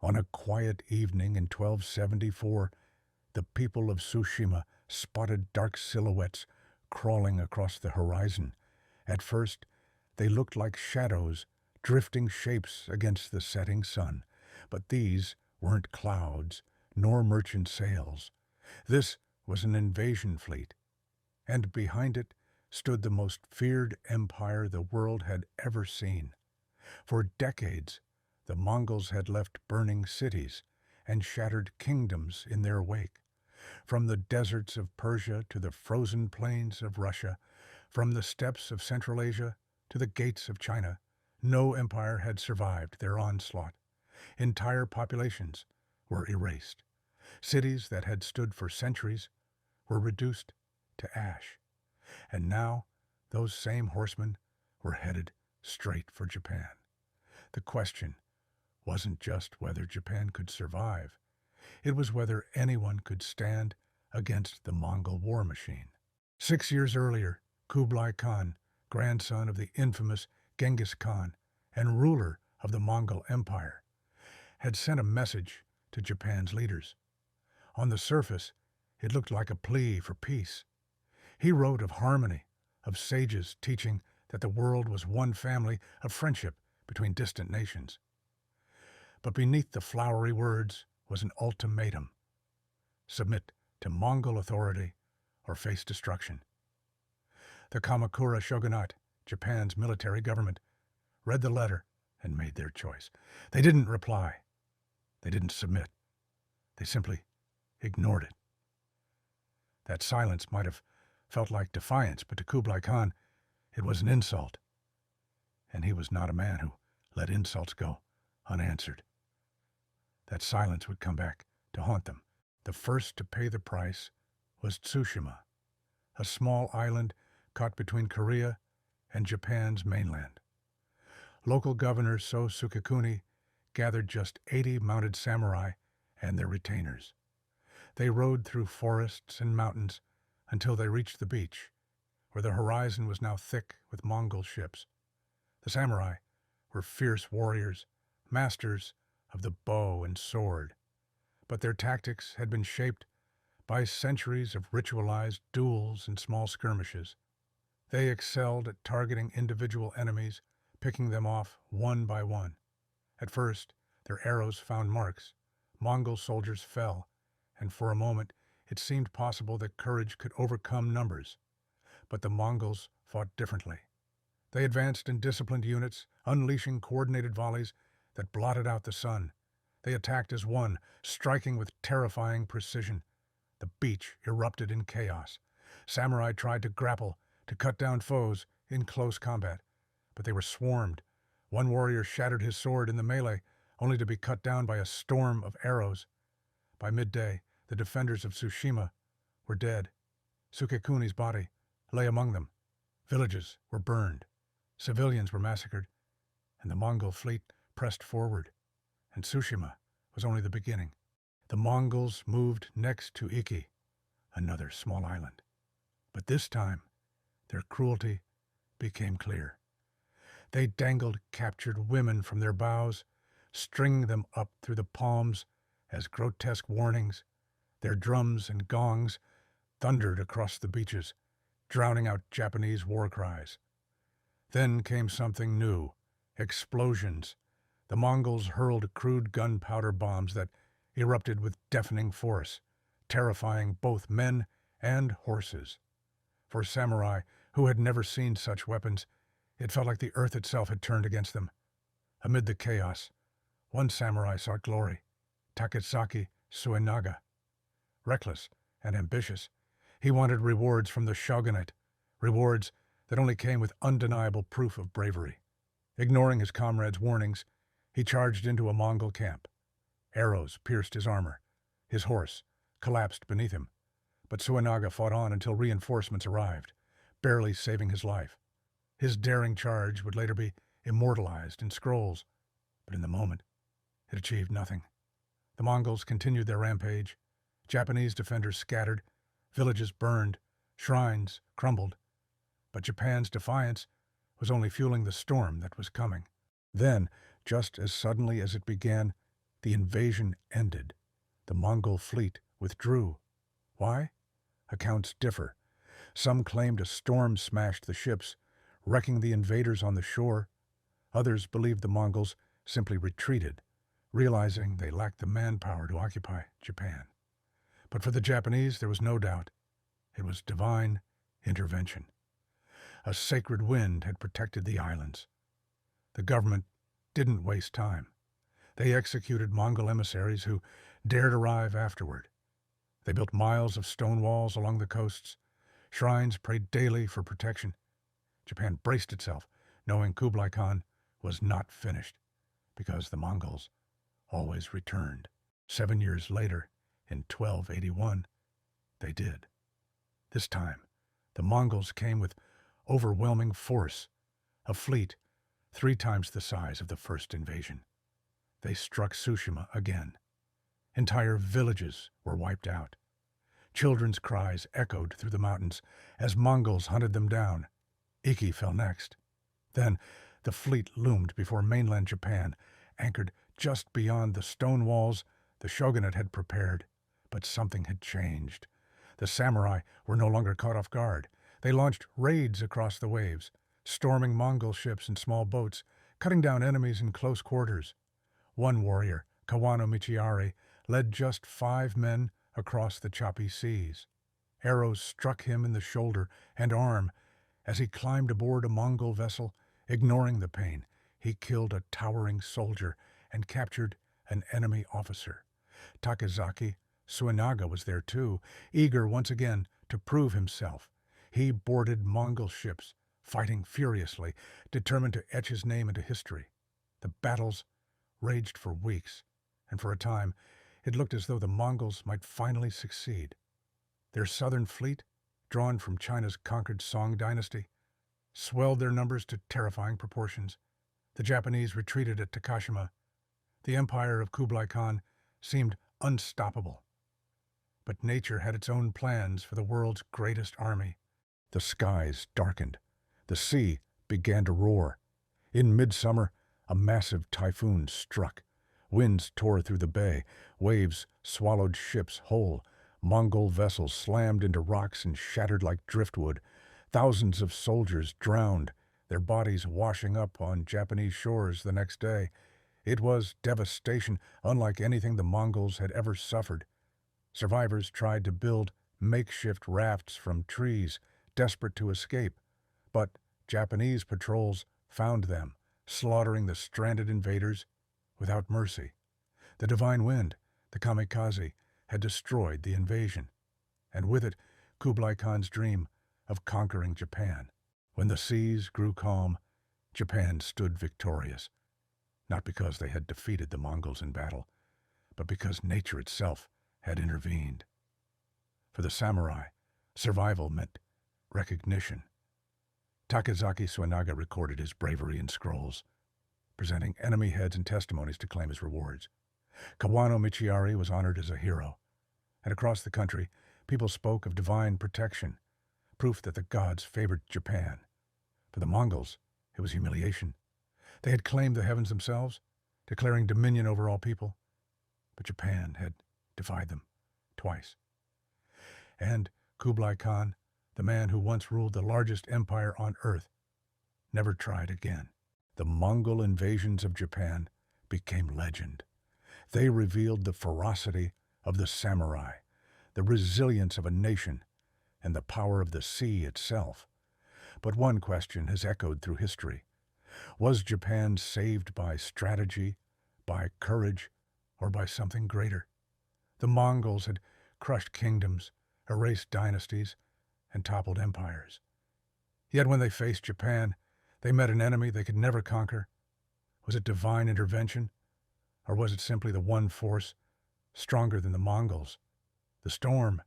On a quiet evening in 1274, the people of Tsushima spotted dark silhouettes crawling across the horizon. At first, they looked like shadows, drifting shapes against the setting sun. But these weren't clouds, nor merchant sails. This was an invasion fleet, and behind it stood the most feared empire the world had ever seen. For decades, the Mongols had left burning cities and shattered kingdoms in their wake. From the deserts of Persia to the frozen plains of Russia, from the steppes of Central Asia to the gates of China, no empire had survived their onslaught. Entire populations were erased. Cities that had stood for centuries were reduced to ash. And now, those same horsemen were headed straight for Japan. The question wasn't just whether Japan could survive. It was whether anyone could stand against the Mongol war machine. 6 years earlier, Kublai Khan, grandson of the infamous Genghis Khan and ruler of the Mongol Empire, had sent a message to Japan's leaders. On the surface, it looked like a plea for peace. He wrote of harmony, of sages teaching that the world was one family, of friendship between distant nations. But beneath the flowery words was an ultimatum: submit to Mongol authority or face destruction. The Kamakura shogunate, Japan's military government, read the letter and made their choice. They didn't reply. They didn't submit. They simply ignored it. That silence might have felt like defiance, but to Kublai Khan, it was an insult. And he was not a man who let insults go unanswered. That silence would come back to haunt them. The first to pay the price was Tsushima, a small island caught between Korea and Japan's mainland. Local governor So Sukekuni gathered just 80 mounted samurai and their retainers. They rode through forests and mountains until they reached the beach, where the horizon was now thick with Mongol ships. The samurai were fierce warriors, masters of the bow and sword, but their tactics had been shaped by centuries of ritualized duels and small skirmishes. They excelled at targeting individual enemies, picking them off one by one. At first, their arrows found marks. Mongol soldiers fell, and for a moment it seemed possible that courage could overcome numbers. But the Mongols fought differently. They advanced in disciplined units, unleashing coordinated volleys that blotted out the sun. They attacked as one, striking with terrifying precision. The beach erupted in chaos. Samurai tried to grapple, to cut down foes in close combat, but they were swarmed. One warrior shattered his sword in the melee, only to be cut down by a storm of arrows. By midday, the defenders of Tsushima were dead. Sukekuni's body lay among them. Villages were burned. Civilians were massacred, and the Mongol fleet pressed forward. And Tsushima was only the beginning. The Mongols moved next to Iki, another small island. But this time, their cruelty became clear. They dangled captured women from their bows, stringing them up through the palms as grotesque warnings. Their drums and gongs thundered across the beaches, drowning out Japanese war cries. Then came something new: explosions. The Mongols hurled crude gunpowder bombs that erupted with deafening force, terrifying both men and horses. For samurai who had never seen such weapons, it felt like the earth itself had turned against them. Amid the chaos, one samurai sought glory, Takesaki Suenaga. Reckless and ambitious, he wanted rewards from the shogunate, rewards that only came with undeniable proof of bravery. Ignoring his comrades' warnings, he charged into a Mongol camp. Arrows pierced his armor. His horse collapsed beneath him. But Suenaga fought on until reinforcements arrived, barely saving his life. His daring charge would later be immortalized in scrolls, but in the moment, it achieved nothing. The Mongols continued their rampage. Japanese defenders scattered, villages burned, shrines crumbled. But Japan's defiance was only fueling the storm that was coming. Then, just as suddenly as it began, The invasion ended. The Mongol fleet withdrew. Why? Accounts differ. Some claimed a storm smashed the ships, wrecking the invaders on the shore. Others believed the Mongols simply retreated, realizing they lacked the manpower to occupy Japan. But for the Japanese, there was no doubt. It was divine intervention. A sacred wind had protected the islands. The government didn't waste time. They executed Mongol emissaries who dared arrive afterward. They built miles of stone walls along the coasts. Shrines prayed daily for protection. Japan braced itself, knowing Kublai Khan was not finished, because the Mongols always returned. 7 years later, in 1281, they did. This time, the Mongols came with overwhelming force, a fleet 3 times the size of the first invasion. They struck Tsushima again. Entire villages were wiped out. Children's cries echoed through the mountains as Mongols hunted them down. Iki fell next. Then the fleet loomed before mainland Japan, anchored just beyond the stone walls the shogunate had prepared. But something had changed. The samurai were no longer caught off guard. They launched raids across the waves, storming Mongol ships and small boats, cutting down enemies in close quarters. One warrior, Kawano Michiari, led just 5 men across the choppy seas. Arrows struck him in the shoulder and arm. As he climbed aboard a Mongol vessel, ignoring the pain, he killed a towering soldier and captured an enemy officer. Takazaki Suenaga was there too, eager once again to prove himself. He boarded Mongol ships, fighting furiously, determined to etch his name into history. The battles raged for weeks, and for a time it looked as though the Mongols might finally succeed. Their southern fleet, drawn from China's conquered Song dynasty, swelled their numbers to terrifying proportions. The Japanese retreated at Takashima. The empire of Kublai Khan seemed unstoppable. But nature had its own plans for the world's greatest army. The skies darkened. The sea began to roar. In midsummer, a massive typhoon struck. Winds tore through the bay. Waves swallowed ships whole. Mongol vessels slammed into rocks and shattered like driftwood. Thousands of soldiers drowned, their bodies washing up on Japanese shores the next day. It was devastation unlike anything the Mongols had ever suffered. Survivors tried to build makeshift rafts from trees, desperate to escape. But Japanese patrols found them, slaughtering the stranded invaders without mercy. The divine wind, the kamikaze, had destroyed the invasion, and with it Kublai Khan's dream of conquering Japan. When the seas grew calm, Japan stood victorious, not because they had defeated the Mongols in battle, but because nature itself had intervened. For the samurai, survival meant recognition. Takazaki Suenaga recorded his bravery in scrolls, presenting enemy heads and testimonies to claim his rewards. Kawano Michiari was honored as a hero, and across the country, people spoke of divine protection, proof that the gods favored Japan. For the Mongols, it was humiliation. They had claimed the heavens themselves, declaring dominion over all people, but Japan had defied them twice. And Kublai Khan, the man who once ruled the largest empire on earth, never tried again. The Mongol invasions of Japan became legend. They revealed the ferocity of the samurai, the resilience of a nation, and the power of the sea itself. But one question has echoed through history. Was Japan saved by strategy, by courage, or by something greater? The Mongols had crushed kingdoms, erased dynasties, and toppled empires. Yet when they faced Japan, they met an enemy they could never conquer. Was it divine intervention, or was it simply the one force stronger than the Mongols? The storm